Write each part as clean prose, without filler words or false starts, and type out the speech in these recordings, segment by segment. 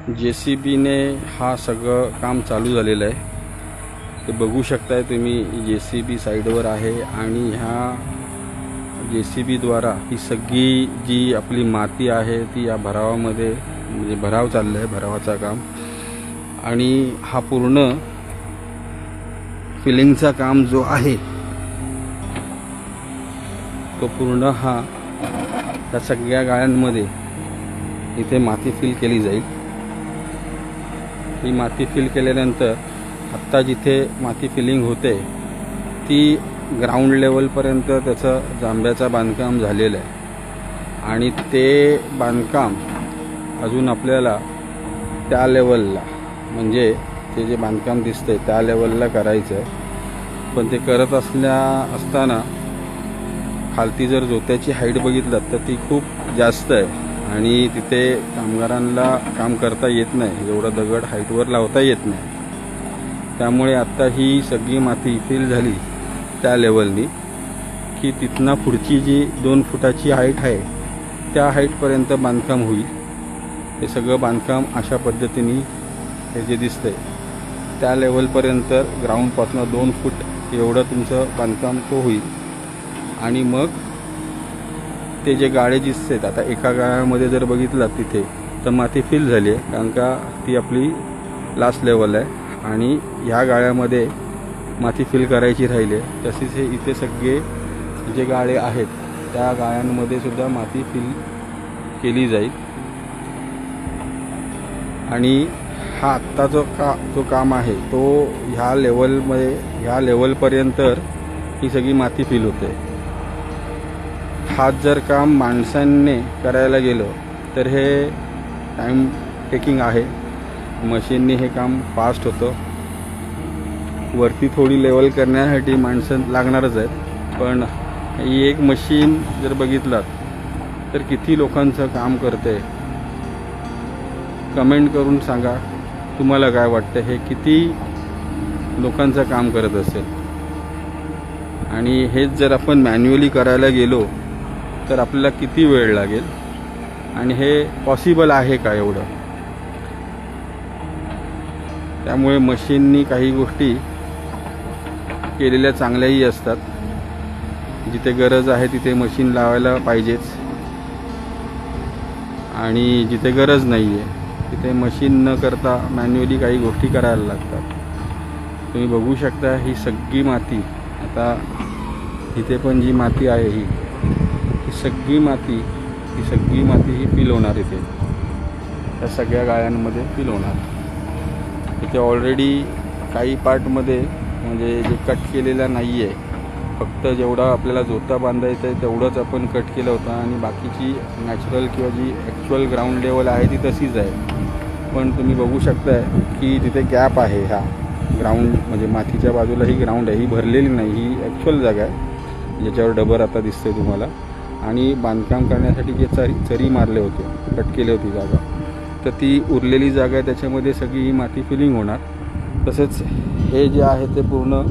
JCBने हा सगळं काम चालू झालेलं आहे. ते बघू शकताय तुम्ही, JCB साईडवर आहे आणि ह्या JCBद्वारा ही सगळी जी आपली माती आहे ती या भरावामध्ये म्हणजे भराव चाललं आहे, भरावाचा काम. आणि हा पूर्ण फिलिंगचा काम जो आहे तो पूर्ण हा त्या सगळ्या गाळ्यांमध्ये इथे माती फिल केली जाईल. ही माती फिल केल्यानंतर आत्ता जिथे माती फिलिंग होते ती ग्राउंड लेवलपर्यंत त्याचं जांभ्याचं बांधकाम झालेलं आहे आणि ते बांधकाम अजून आपल्याला त्या लेवलला म्हणजे ते जे बांधकाम दिसतंय त्या लेवलला करायचं आहे. पण ते करत असताना खालती जर जोत्याची हाईट बघितलात तर ती खूप जास्त आहे आणि तिथे कामगारांना काम करता येत नाही, एवढा दगड हाईटवर लावता येत नाही. त्यामुळे आत्ता ही सगळी माती फिल झाली त्या लेवलनी की तिथनं पुढची जी 2 फुटाची हाईट आहे त्या हाईटपर्यंत बांधकाम होईल. हे सगळं बांधकाम अशा पद्धतीने हे जे दिसतंय त्या लेवलपर्यंत ग्राउंडपासून 2 फूट एवढं तुमचं बांधकाम तो होईल. आणि मग ते जे गाळे दिसतात, आता एका गाळ्यामध्ये जर बघितलं तिथे तर माती फिल झाली आहे कारण का ती आपली लास्ट लेवल आहे आणि ह्या गाळ्यामध्ये माती फिल करायची राहिली आहे. तसेच हे इथे सगळे जे गाळे आहेत त्या गाळ्यांमध्ये सुद्धा माती फिल केली जाईल. आणि हा आत्ता जो काम आहे तो ह्या लेवलपर्यंत ही सगळी माती फिल होते. हाच जर काम माणसांनी करायला गेलो तर हे टाईम टेकिंग आहे. मशीननी हे काम फास्ट होतं. वरती थोडी लेवल करण्यासाठी माणसं लागणारच आहेत, पण ही एक मशीन जर बघितलात तर किती लोकांचं काम करते कमेंट करून सांगा. तुम्हाला काय वाटतं, हे किती लोकांचं काम करत असेल? आणि हेच जर आपण मॅन्युअली करायला गेलो तर आपल्याला किती वेळ लागेल आणि हे पॉसिबल आहे का एवढं? त्यामुळे मशीननी काही गोष्टी केलेल्या चांगल्याही असतात. जिथे गरज आहे तिथे मशीन लावायला पाहिजेच आणि जिथे गरज नाही आहे तिथे मशीन न करता मॅन्युअली काही गोष्टी करायला लागतात. तुम्ही बघू शकता ही सगळी माती, आता इथे पण जी माती आहे ही सगळी माती ही फिल होणार. इथे त्या सगळ्या गाळ्यांमध्ये फिल होणार. इथे ऑलरेडी काही पार्टमध्ये म्हणजे जे कट केलेला नाही आहे, फक्त जेवढा आपल्याला जोता बांधायचं आहे तेवढंच आपण कट केलं होतं आणि बाकीची नॅचरल किंवा जी ॲक्च्युअल ग्राउंड लेवल आहे ती तशीच आहे. पण तुम्ही बघू शकताय की तिथे गॅप आहे. ह्या ग्राउंड म्हणजे मातीच्या बाजूला ही ग्राउंड आहे, ही भरलेली नाही, ही ॲक्च्युअल जागा आहे ज्याच्यावर डबर आता दिसते तुम्हाला. आणि बांधकाम करण्यासाठी जे चरी मारले होते, कट केली होती जागा, तर ती उरलेली जागा आहे त्याच्यामध्ये सगळी ही माती फिलिंग होणार. तसेच हे जे आहे ते पूर्ण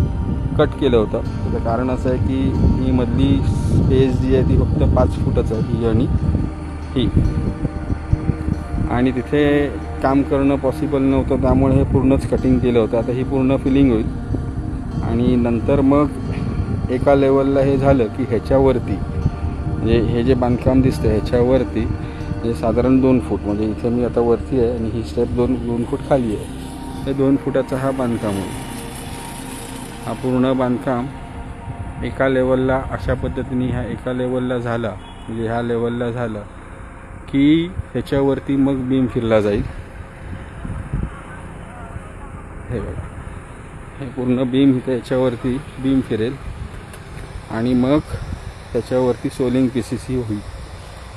कट केलं होतं. त्याचं कारण असं आहे की ही मधली स्पेस जी आहे ती फक्त 5 फुटच आहे, ही आणि ही, आणि तिथे काम करणं पॉसिबल नव्हतं. त्यामुळे हे पूर्णच कटिंग केलं होतं. आता ही पूर्ण फिलिंग होईल आणि नंतर मग एका लेवलला हे झालं की ह्याच्यावरती म्हणजे हे जे बांधकाम दिसतं ह्याच्यावरती म्हणजे साधारण 2 फूट, म्हणजे इथे मी आता वरती आहे आणि ही स्टेप 2 फूट खाली आहे, हे 2 फुटाचा हा बांधकाम होईल. हा पूर्ण बांधकाम एका लेवलला अशा पद्धतीने ह्या एका लेवलला झाला म्हणजे ह्या लेवलला झालं की ह्याच्यावरती मग बीम फिरला जाईल. हे बघा, हे पूर्ण बीम इथे याच्यावरती बीम फिरेल आणि मग त्याच्यावरती सोलिंग PCC होईल.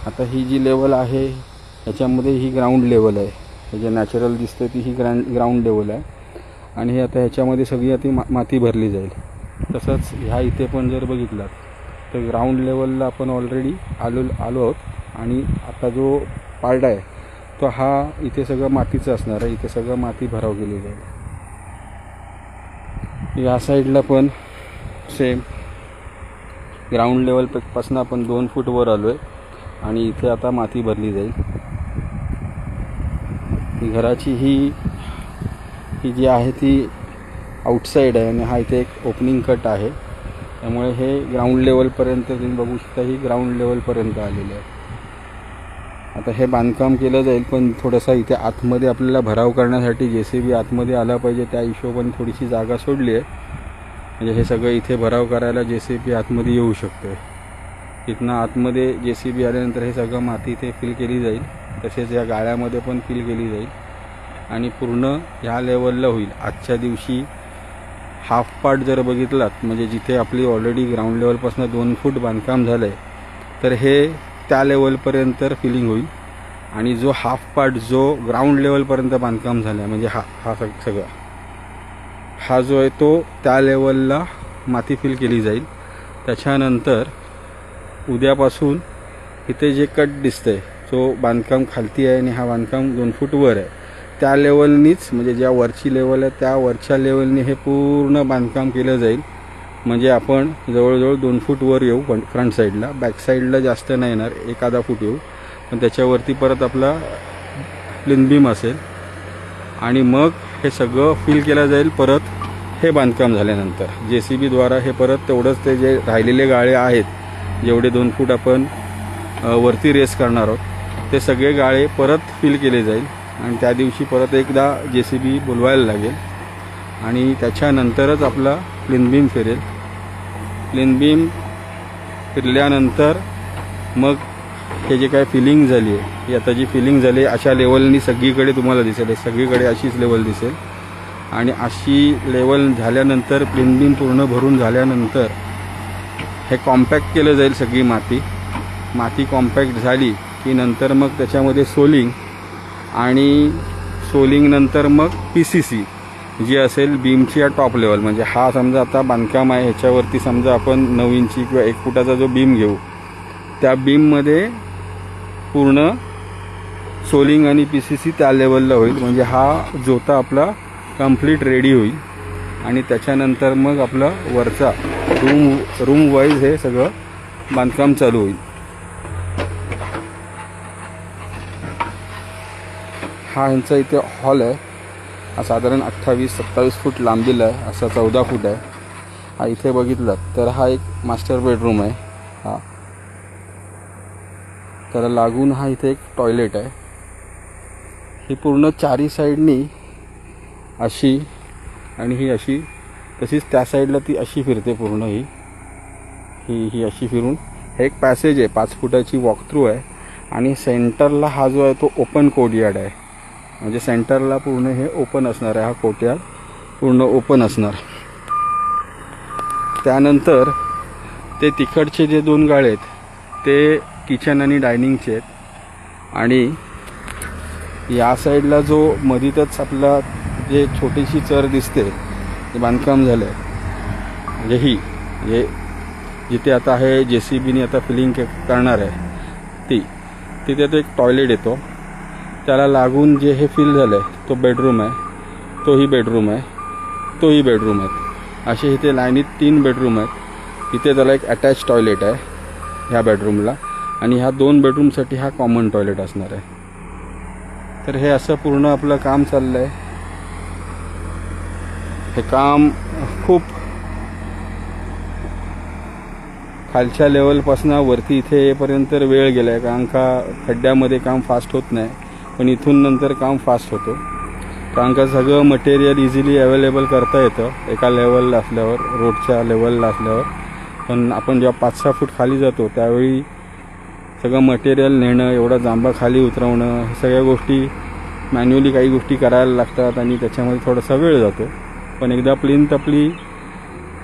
आता ही जी लेवल आहे ह्याच्यामध्ये ही ग्राउंड लेवल आहे, हे जे नॅचरल दिसतं ती ही ग्राउंड लेवल आहे आणि हे आता ह्याच्यामध्ये सगळी आता माती भरली जाईल. तसंच ह्या इथे पण जर बघितलं तर ग्राउंड लेवलला आपण ऑलरेडी आलो आहोत आणि आता जो पार्ट आहे तो हा इथे सगळं मातीचं असणार आहे. इथे सगळं माती भराव केली जाईल. या साईडला पण सेम ग्राउंड लेवलपासून आपण 2 फूट वर आलो आहे आणि इथे आता माती भरली जाईल. घराची ही जी आहे ती आउटसाईड आहे आणि हा इथे एक ओपनिंग कट आहे, त्यामुळे हे ग्राउंड लेवलपर्यंत तुम्ही बघू शकता, ही ग्राउंड लेवलपर्यंत आलेलं आहे. आता हे बांधकाम केलं जाईल, पण थोडंसं इथे आतमध्ये आपल्याला भराव करण्यासाठी JCB आतमध्ये आला पाहिजे, त्या हिशोबाने थोडीशी जागा सोडली आहे. म्हणजे हे सगळं इथे भराव करायला JCB आतमध्ये येऊ शकतो. इथनं आतमध्ये JCB आल्यानंतर हे सगळं माती इथे फिल केली जाईल, तसेच या गाळ्यामध्ये पण फिल केली जाईल आणि पूर्ण ह्या लेवलला होईल. आजच्या दिवशी हाफ पार्ट जर बघितलात, म्हणजे जिथे आपली ऑलरेडी ग्राउंड लेवलपासून 2 फूट बांधकाम झालं आहे, तर हे त्या लेवलपर्यंत फिलिंग होईल. आणि जो हाफ पार्ट जो ग्राउंड लेवलपर्यंत बांधकाम झालं आहे, म्हणजे हा सगळा हा जो आहे तो त्या लेवलला माती फिल केली जाईल. त्याच्यानंतर उद्यापासून इथे जे कट दिसतंय, जो बांधकाम खालती आहे आणि हा बांधकाम 2 फूट वर आहे, त्या लेवलनीच, म्हणजे ज्या वरची लेवल आहे त्या वरच्या लेवलनी हे पूर्ण बांधकाम केलं जाईल. म्हणजे आपण जवळजवळ 2 फूट वर येऊ फ्रंट साईडला, बॅक साईडला जास्त नाही येणार, 1-1.5 फूट येऊ. पण त्याच्यावरती परत आपला प्लिन बीम असेल आणि मग हे सगळं फिल केलं जाईल. परत हे बांधकाम झाल्यानंतर JCB द्वारा हे परत तेवढंच ते जे राहिलेले गाळे आहेत, जेवढे 2 फूट आपण वरती रेस करणार आहोत, ते सगळे गाळे परत फिल केले जाईल. आणि त्या दिवशी परत एकदा JCB बोलवायला लागेल आणि त्याच्यानंतरच आपला प्लिन बीम फिरेल. प्लिन बीम फिरल्यानंतर मग हे जे काय फिलिंग झाली आहे, ही आता जी फिलिंग झाली आहे अशा लेवलनी सगळीकडे तुम्हाला दिसेल, सगळीकडे अशीच लेवल दिसेल. आणि अशी लेवल झाल्यानंतर प्लिन बीम पूर्ण भरून झाल्यानंतर हे कॉम्पॅक्ट केलं जाईल. सगळी माती कॉम्पॅक्ट झाली की नंतर मग त्याच्यामध्ये सोलिंग आणि सोलिंग नंतर मग PCC जी असेल बीमची या टॉप लेवल. म्हणजे हा समजा आता बांधकाम आहे, ह्याच्यावरती समजा आपण 9 इंची किंवा 1 फुटाचा जो बीम घेऊ, त्या बीममध्ये पूर्ण सोलिंग आणि PCC त्या लेवलला होईल. म्हणजे हा जोता आपला कंप्लीट रेडी होईल आणि त्याच्यानंतर मग आपला वरचा रूम वाईज हे सगळं बांधकाम चालू होईल. हा ह्यांचा इथे हॉल आहे, हा साधारण 28-27 फूट लांबीला आहे, असा 14 फूट आहे. हा इथे बघितलात तर हा एक मास्टर बेडरूम आहे. हा त्याला लागून हा इथे एक टॉयलेट आहे. ही पूर्ण 4ही साईडनी अशी आणि ही अशी, तशीच त्या साईडला ती अशी फिरते पूर्ण. ही अशी फिरून हे एक पॅसेज आहे, 5 फुटाची वॉक थ्रू आहे. आणि सेंटरला हा जो आहे तो ओपन कोर्टयार्ड आहे, म्हणजे सेंटरला पूर्ण हे ओपन असणार आहे. हा कोर्टयार्ड पूर्ण ओपन असणार. त्यानंतर ते तिकडचे जे 2 गाळे आहेत ते किचन आणि डायनिंगचे आहेत. आणि या साईडला जो मधीतच आपला जे छोटीशी चर दिसते, ते बांधकाम झालं आहे, म्हणजे ही हे जिथे आता आहे JCBने आता फिलिंग करणार आहे तिथे तो एक टॉयलेट येतो. त्याला लागून जे हे फिल झालं आहे तो बेडरूम आहे, तोही बेडरूम आहे, तोही बेडरूम आहे. असे इथे लाईनीत 3 बेडरूम आहेत. इथे त्याला एक अटॅच टॉयलेट आहे ह्या बेडरूमला आणि ह्या 2 बेडरूमसाठी हा कॉमन टॉयलेट असणार आहे. तर हे असं पूर्ण आपलं काम चाललं आहे. हे काम खूप खालच्या लेवलपासून वरती इथे येईपर्यंत वेळ गेला आहे, कारण का खड्ड्यामध्ये काम फास्ट होत नाही, पण इथून नंतर काम फास्ट होतो. कारण का सगळं मटेरियल इझिली अवेलेबल करता येतं एका लेवलला असल्यावर, रोडच्या लेवलला असल्यावर. पण आपण जेव्हा 5-6 फूट खाली जातो त्यावेळी सगळं मटेरियल नेणं, एवढा जांभा खाली उतरवणं, हे सगळ्या गोष्टी मॅन्युअली काही गोष्टी करायला लागतात आणि त्याच्यामध्ये थोडासा वेळ जातो. पण एकदा प्लिंथ आपली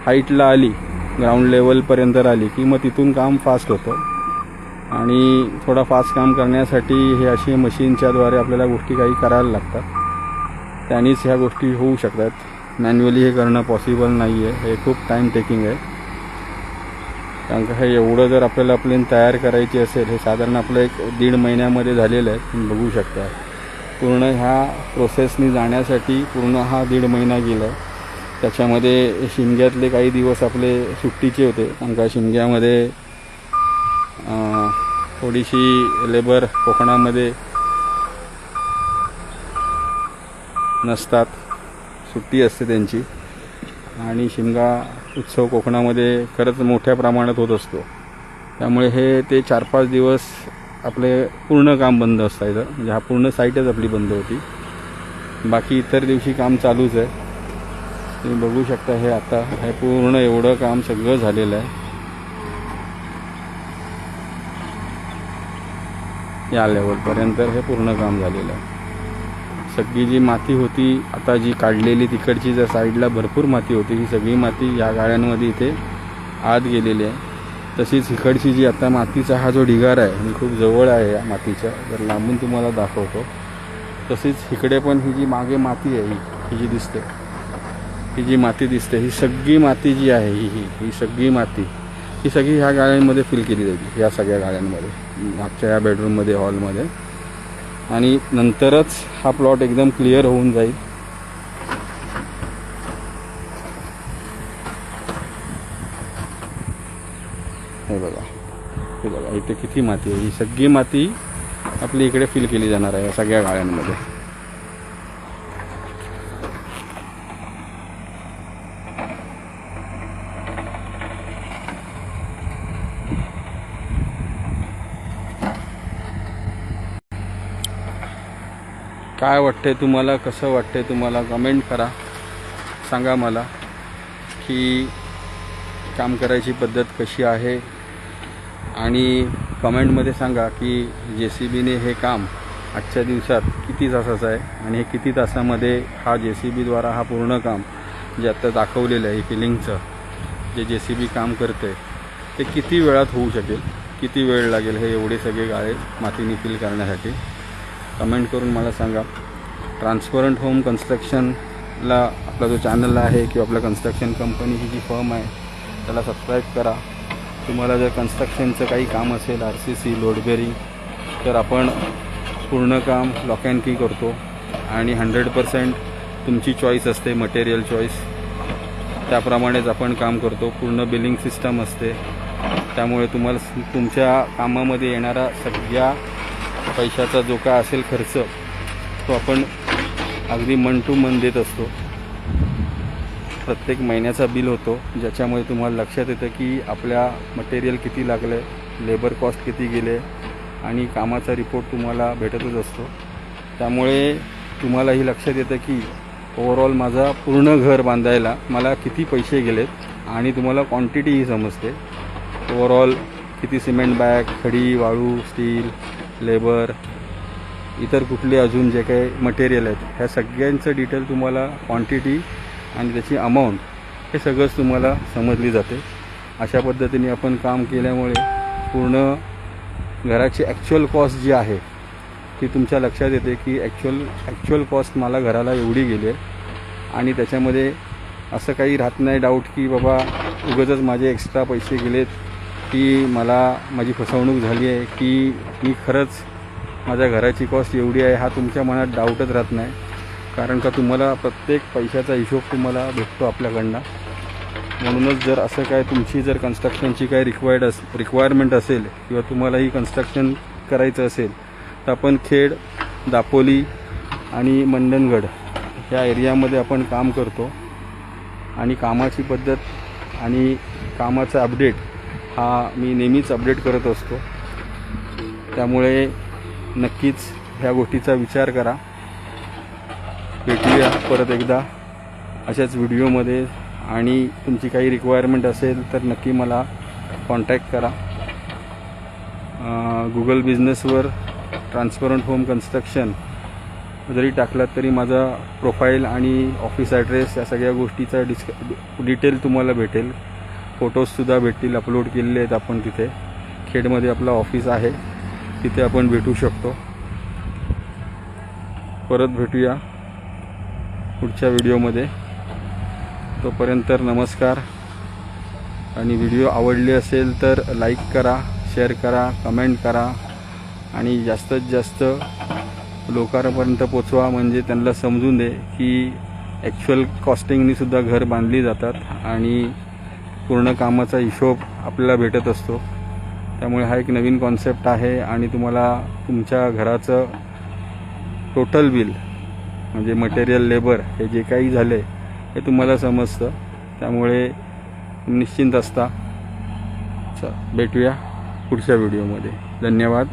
हाईटला आली, ग्राउंड लेवलपर्यंत आली की मग तिथून काम फास्ट होतं. आणि थोडा फास्ट काम करण्यासाठी हे अशी मशीनच्याद्वारे आपल्याला गोष्टी काही करायला लागतात, त्यानेच ह्या गोष्टी होऊ शकतात. मॅन्युअली हे करणं पॉसिबल नाही आहे, हे खूप टाईम टेकिंग आहे. कारण का हे एवढं जर आपल्याला प्लेन तयार करायची असेल, हे साधारण आपलं 1-1.5 महिन्यामध्ये झालेलं आहे. तुम्ही बघू शकता पूर्ण ह्या प्रोसेसनी जाण्यासाठी पूर्ण हा 1.5 महिना गेला आहे. त्याच्यामध्ये शिमग्यातले काही दिवस आपले सुट्टीचे होते, कारण का शिमग्यामध्ये थोडीशी लेबर कोकणामध्ये नसतात, सुट्टी असते त्यांची. आणि शिमगा उत्सव कोकणामध्ये खरंच मोठ्या प्रमाणात होत असतो. त्यामुळे हे ते 4-5 दिवस आपले पूर्ण काम बंद असतं इथं. म्हणजे हा पूर्ण साईटच आपली बंद होती. बाकी इतर दिवशी काम चालूच आहे. तुम्ही बघू शकता हे आता हे पूर्ण एवढं काम सगळं झालेलं आहे. या लेवलपर्यंत हे पूर्ण काम झालेलं आहे. सगळी जी माती होती आता जी काढलेली तिकडची ज्या साईडला भरपूर माती होती, ही सगळी माती या गाळ्यांमध्ये इथे आत गेलेली आहे. तशीच इकडची जी आता मातीचा हा जो ढिगारा आहे, मी खूप जवळ आहे या मातीच्या, तर लांबून तुम्हाला दाखवतो. तशीच इकडे पण ही जी मागे माती आहे ही जी दिसते, ही जी माती दिसते, ही सगळी माती जी आहे ही सगळी माती ही सगळी ह्या गाळ्यांमध्ये फिल केली जाईल. या सगळ्या गाळ्यांमध्ये, मागच्या या बेडरूममध्ये, हॉलमध्ये. आणि नंतरच हा प्लॉट एकदम क्लिअर होऊन जाईल. हे बघा इथे किती माती आहे. ही सगळी माती आपली इकडे फिल केली जाणार आहे या सगळ्या गाळ्यांमध्ये. काय वाटतंय तुम्हाला, कसं वाटतंय तुम्हाला, कमेंट करा, सांगा मला की काम करायची पद्धत कशी आहे. आणि कमेंटमध्ये सांगा की JCBने हे काम आजच्या दिवसात किती तासाचं आहे आणि हे किती तासामध्ये हा JCBद्वारा हा पूर्ण काम जे आता दाखवलेलं आहे फिलिंगचं जे JCB काम करते ते किती वेळात होऊ शकेल, किती वेळ लागेल हे एवढे सगळे गाळे मातीने फिल करण्यासाठी. कमेंट करून मला सांगा. ट्रान्सपरंट होम कन्स्ट्रक्शनला आपला जो चॅनल आहे किंवा आपल्या कन्स्ट्रक्शन कंपनी ही जी फर्म आहे त्याला सबस्क्राईब करा. तुम्हाला जर कन्स्ट्रक्शनचं काही काम असेल, RCC, लोड बेअरिंग, तर आपण पूर्ण काम लॉक अँड की करतो आणि 100% तुमची चॉईस असते, मटेरियल चॉईस, त्याप्रमाणेच आपण काम करतो. पूर्ण बिलिंग सिस्टम असते. त्यामुळे तुम्हाला तुमच्या कामामध्ये येणारा सगळ्या पैशाचा जो काय असेल खर्च तो आपण अगदी मन टू मन देत असतो. प्रत्येक महिन्याचा बिल होतो ज्याच्यामुळे तुम्हाला लक्षात येतं की आपल्या मटेरियल किती लागलं आहे, लेबर कॉस्ट किती गेले आणि कामाचा रिपोर्ट तुम्हाला भेटतच असतो. त्यामुळे तुम्हालाही लक्षात येतं की ओव्हरऑल माझा पूर्ण घर बांधायला मला किती पैसे गेलेत आणि तुम्हाला क्वांटिटीही समजते. ओव्हरऑल किती सिमेंट बॅग, खडी, वाळू, स्टील, लेबर, इतर कुठले अजून जे काही मटेरियल आहेत ह्या सगळ्यांचं डिटेल तुम्हाला, क्वांटिटी आणि त्याची अमाऊंट हे सगळंच तुम्हाला समजली जाते. अशा पद्धतीने आपण काम केल्यामुळे पूर्ण घराची ॲक्च्युअल कॉस्ट जी आहे ती तुमच्या लक्षात येते की ॲक्च्युअल कॉस्ट मला घराला एवढी गेली आहे. आणि त्याच्यामध्ये असं काही राहत नाही डाऊट की बाबा उगाचच माझे एक्स्ट्रा पैसे गेलेत, की मला माझी फसवणूक झाली आहे, की मी खरंच माझ्या घराची कॉस्ट एवढी आहे. हा तुमच्या मनात डाऊटच राहत नाही, कारण का तुम्हाला प्रत्येक पैशाचा हिशोब तुम्हाला भेटतो आपल्याकडनं. म्हणूनच जर असं काय तुमची जर कन्स्ट्रक्शनची काही रिक्वायरमेंट असेल किंवा तुम्हाला ही कन्स्ट्रक्शन करायचं असेल तर आपण खेड, दापोली आणि मंडणगड ह्या एरियामध्ये आपण काम करतो. आणि कामाची पद्धत आणि कामाचा अपडेट हा मी नेहमीच अपडेट करत असतो. त्यामुळे नक्कीच ह्या गोष्टीचा विचार करा. भेटूया परत एकदा अशाच व्हिडिओमध्ये. आणि तुमची काही रिक्वायरमेंट असेल तर नक्की मला कॉन्टॅक्ट करा. गुगल बिझनेसवर ट्रान्सपरंट होम कन्स्ट्रक्शन जरी टाकलात तरी माझा प्रोफाईल आणि ऑफिस ॲड्रेस या सगळ्या गोष्टीचा डिटेल तुम्हाला भेटेल. फोटोजसुद्धा भेटतील, अपलोड केलेले आहेत आपण तिथे. खेडमध्ये आपलं ऑफिस आहे, तिथे आपण भेटू शकतो. परत भेटूया पुढच्या व्हिडिओमध्ये. तोपर्यंत नमस्कार. आणि व्हिडिओ आवडली असेल तर लाईक करा, शेअर करा, कमेंट करा आणि जास्तीत जास्त लोकांपर्यंत पोचवा, म्हणजे त्यांना समजून दे की ॲक्च्युअल कॉस्टिंगनीसुद्धा घर बांधली जातात आणि पूर्ण कामाचा हिशोब आपल्याला भेटत असतो. त्यामुळे हा एक नवीन कॉन्सेप्ट आहे आणि तुम्हाला तुमच्या घराचं टोटल बिल म्हणजे मटेरियल लेबर हे जे काही झालं आहे हे तुम्हाला समजतं, त्यामुळे निश्चिंत असता. भेटूया पुढच्या व्हिडिओमध्ये. धन्यवाद.